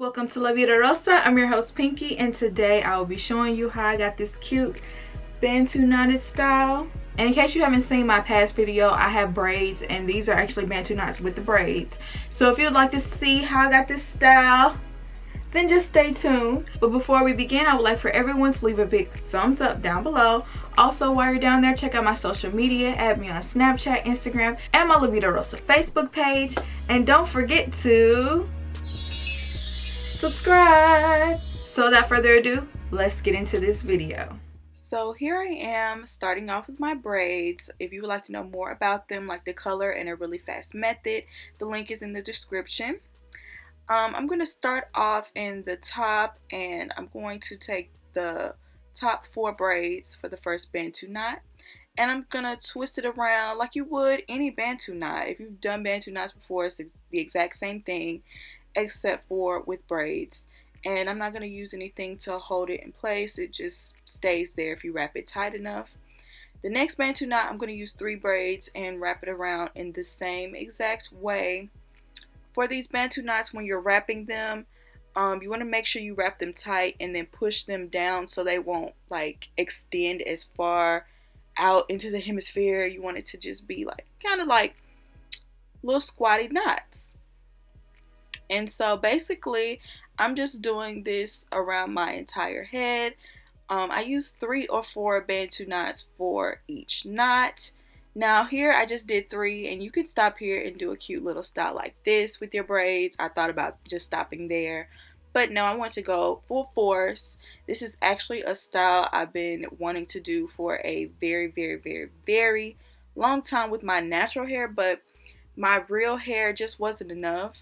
Welcome to La Vida Rosa. I'm your host Pinky, and today I will be showing you how I got this cute Bantu knotted style. And in case you haven't seen my past video, I have braids, and these are actually Bantu knots with the braids. So if you'd like to see how I got this style, then just stay tuned. But before we begin, I would like for everyone to leave a big thumbs up down below. Also, while you're down there, check out my social media. Add me on Snapchat, Instagram, and my La Vida Rosa Facebook page. And don't forget to subscribe. So without further ado, let's get into this video. So here I am starting off with my braids. If you would like to know more about them, like the color and a really fast method, the link is in the description. I'm going to start off in the top, and I'm going to take the top 4 braids for the first Bantu knot, and I'm going to twist it around like you would any Bantu knot. If you've done Bantu knots before, it's the exact same thing except for with braids. And I'm not going to use anything to hold it in place. It just stays there if you wrap it tight enough. The next Bantu knot, I'm going to use 3 braids and wrap it around in the same exact way. For these Bantu knots, when you're wrapping them, you want to make sure you wrap them tight and then push them down so they won't like extend as far out into the hemisphere. You want it to just be like kind of like little squatty knots. And so basically, I'm just doing this around my entire head. I use 3 or 4 Bantu knots for each knot. Now here I just did 3, and you can stop here and do a cute little style like this with your braids. I thought about just stopping there, but no, I want to go full force. This is actually a style I've been wanting to do for a very long time with my natural hair, but my real hair just wasn't enough.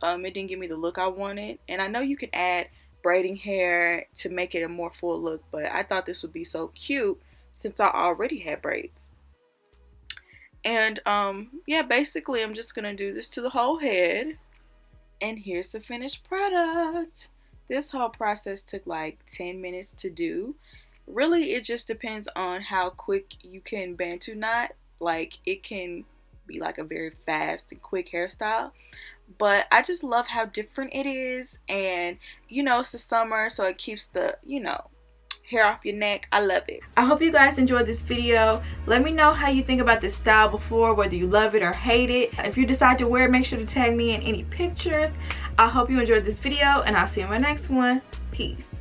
It didn't give me the look I wanted, and I know you can add braiding hair to make it a more full look, but I thought this would be so cute since I already had braids. And yeah, basically I'm just gonna do this to the whole head, and here's the finished product. This whole process took like 10 minutes to do. Really, it just depends on how quick you can Bantu knot. Like, it can be like a very fast and quick hairstyle, but I just love how different it is. And you know, it's the summer, so it keeps the, you know, hair off your neck. I love it. I hope you guys enjoyed this video. Let me know how you think about this style before, whether you love it or hate it. If you decide to wear it, make sure to tag me in any pictures. I hope you enjoyed this video, and I'll see you in my next one. Peace.